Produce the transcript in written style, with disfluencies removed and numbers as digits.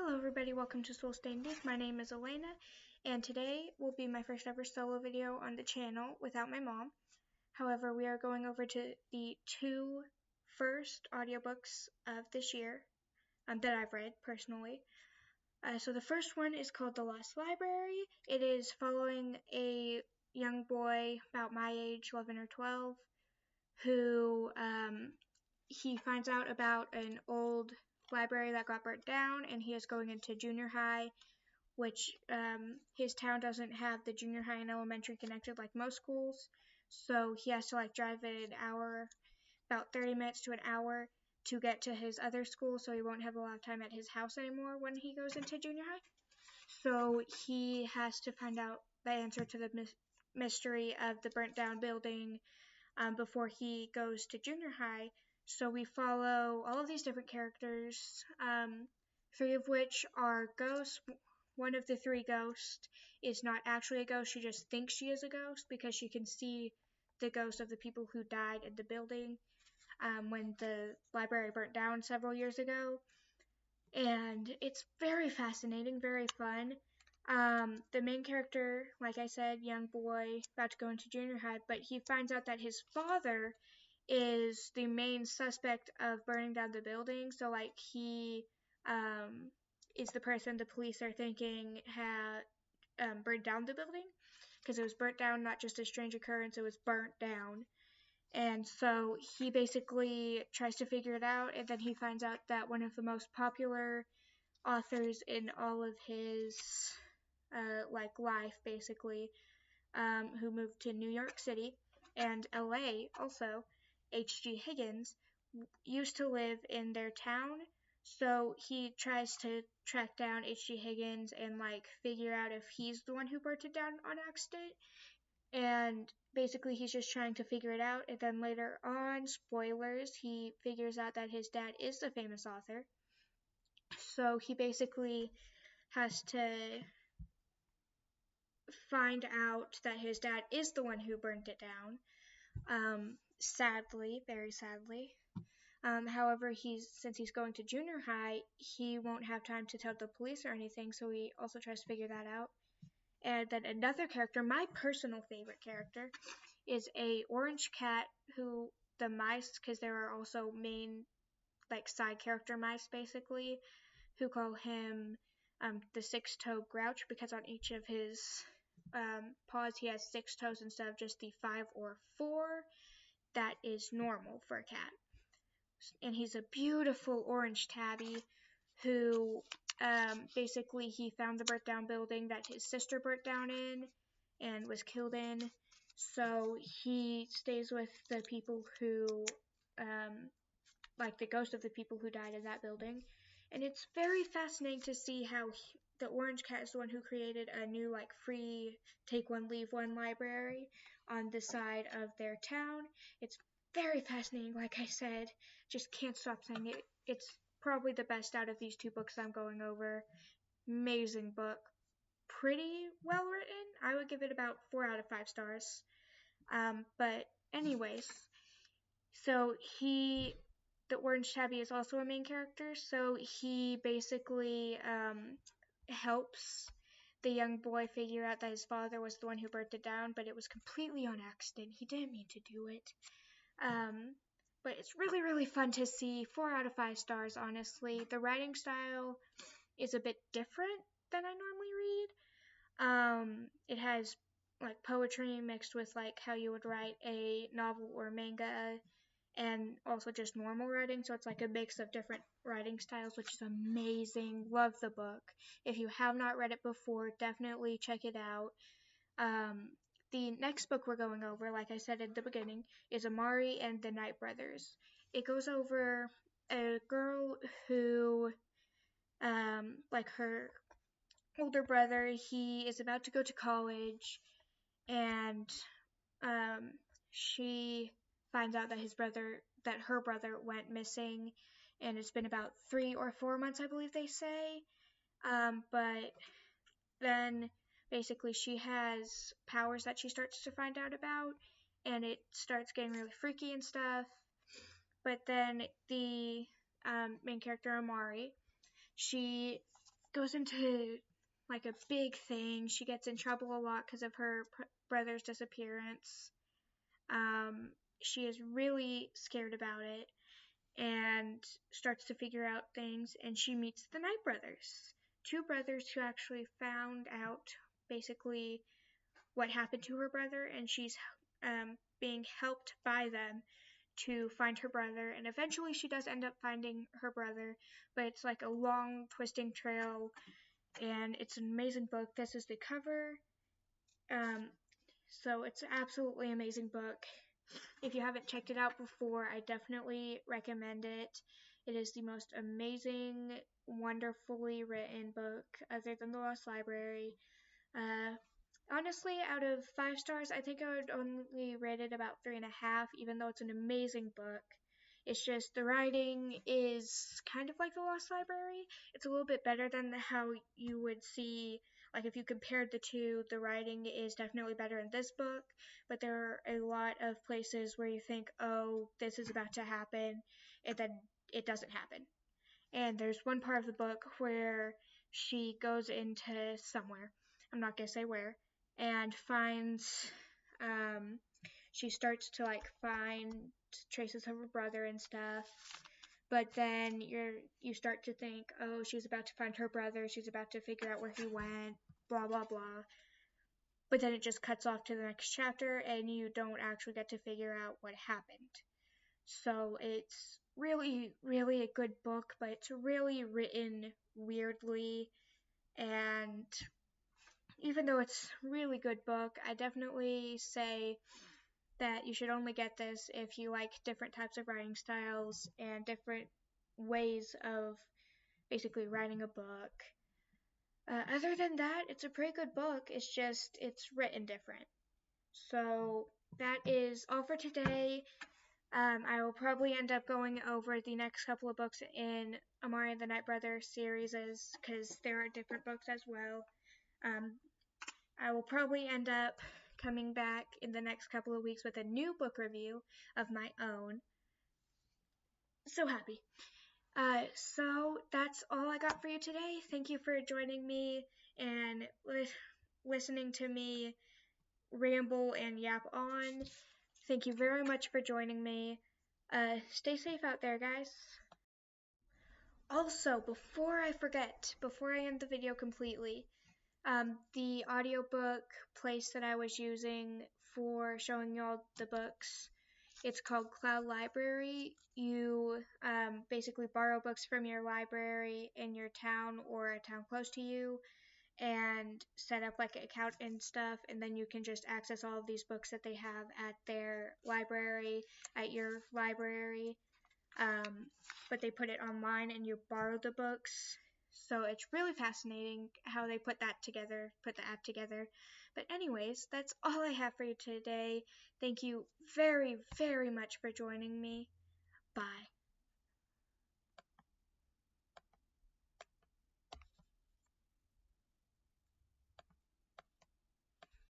Hello everybody, welcome to Soul Stained Ink. My name is Alayna, and today will be my first ever solo video on the channel without my mom. However, we are going over to the two first audiobooks of this year that I've read personally. So the first one is called The Lost Library. It is following a young boy about my age, 11 or 12, who he finds out about an old library that got burnt down, and he is going into junior high, which his town doesn't have the junior high and elementary connected like most schools, so he has to drive an hour, about 30 minutes to an hour, to get to his other school, so he won't have a lot of time at his house anymore when he goes into junior high. So he has to find out the answer to the mystery of the burnt down building before he goes to junior high. So we follow all of these different characters, three of which are ghosts. One of the three ghosts is not actually a ghost. She just thinks she is a ghost because she can see the ghosts of the people who died in the building when the library burnt down several years ago. And it's very fascinating, very fun. The main character, like I said, young boy, about to go into junior high, but he finds out that his father is the main suspect of burning down the building. So he is the person the police are thinking had burned down the building, because it was burnt down, not just a strange occurrence, it was burnt down. And so he basically tries to figure it out, and then he finds out that one of the most popular authors in all of his life, basically, who moved to New York City and LA also, H.G. Higgins, used to live in their town. So he tries to track down H.G. Higgins and figure out if he's the one who burnt it down on accident. And basically he's just trying to figure it out. And then later on, spoilers, he figures out that his dad is a famous author. So he basically has to find out that his dad is the one who burnt it down. Sadly, very sadly. However, since he's going to junior high, he won't have time to tell the police or anything, so he also tries to figure that out. And then another character, my personal favorite character, is a orange cat who the mice, because there are also main side character mice basically, who call him the six-toed grouch, because on each of his paws he has 6 toes instead of just the 5 or 4 that is normal for a cat. And he's a beautiful orange tabby who basically he found the burnt down building that his sister burnt down in and was killed in. So he stays with the people who, the ghost of the people who died in that building. And it's very fascinating to see how the orange cat is the one who created a new free take one leave one library on the side of their town. It's very fascinating, like I said. Just can't stop saying it. It's probably the best out of these two books I'm going over. Amazing book. Pretty well written. I would give it about 4 out of 5 stars. But anyways, so the orange tabby is also a main character, so he basically helps the young boy figure out that his father was the one who burnt it down, but it was completely on accident. He didn't mean to do it. But it's really, really fun to see. 4 out of 5 stars, honestly. The writing style is a bit different than I normally read. It has poetry mixed with how you would write a novel or manga, and also just normal writing, so it's a mix of different writing styles, which is amazing. Love the book. If you have not read it before, definitely check it out. The next book we're going over, like I said at the beginning, is Amari and the Night Brothers. It goes over a girl who, her older brother, he is about to go to college, and she finds out that her brother went missing, and it's been about 3 or 4 months, I believe they say. But then basically she has powers that she starts to find out about, and it starts getting really freaky and stuff. But then the main character, Amari, she goes into like a big thing. She gets in trouble a lot because of her brother's disappearance. She is really scared about it and starts to figure out things, and she meets the Night Brothers, two brothers who actually found out basically what happened to her brother, and she's being helped by them to find her brother, and eventually she does end up finding her brother, but it's like a long twisting trail, and it's an amazing book. This is the cover. So it's an absolutely amazing book. If you haven't checked it out before, I definitely recommend it. It is the most amazing, wonderfully written book other than The Lost Library. Honestly, out of 5 stars, I think I would only rate it about 3.5, even though it's an amazing book. It's just the writing is kind of like The Lost Library. It's a little bit better than how you would see, like if you compared the two, the writing is definitely better in this book, but there are a lot of places where you think, oh, this is about to happen, and then it doesn't happen. And there's one part of the book where she goes into somewhere, I'm not going to say where, and finds, she starts to like find traces of her brother and stuff. But then you start to think, oh, she's about to find her brother, she's about to figure out where he went, blah blah blah. But then it just cuts off to the next chapter, and you don't actually get to figure out what happened. So it's really, really a good book, but it's really written weirdly, and even though it's a really good book, I definitely say that you should only get this if you like different types of writing styles and different ways of basically writing a book. Other than that, it's a pretty good book. It's just, it's written different. So that is all for today. I will probably end up going over the next couple of books in Amari and the Night Brothers series because there are different books as well. I will probably end up coming back in the next couple of weeks with a new book review of my own. So happy. So that's all I got for you today. Thank you for joining me and listening to me ramble and yap on. Thank you very much for joining me. Stay safe out there, guys. Also, before I forget, before I end the video completely, the audiobook place that I was using for showing you all the books, it's called Cloud Library. You basically borrow books from your library in your town or a town close to you and set up like an account and stuff, and then you can just access all of these books that they have at their library, at your library. But they put it online and you borrow the books. So it's really fascinating how they put the app together. But anyways, that's all I have for you today. Thank you very, very much for joining me.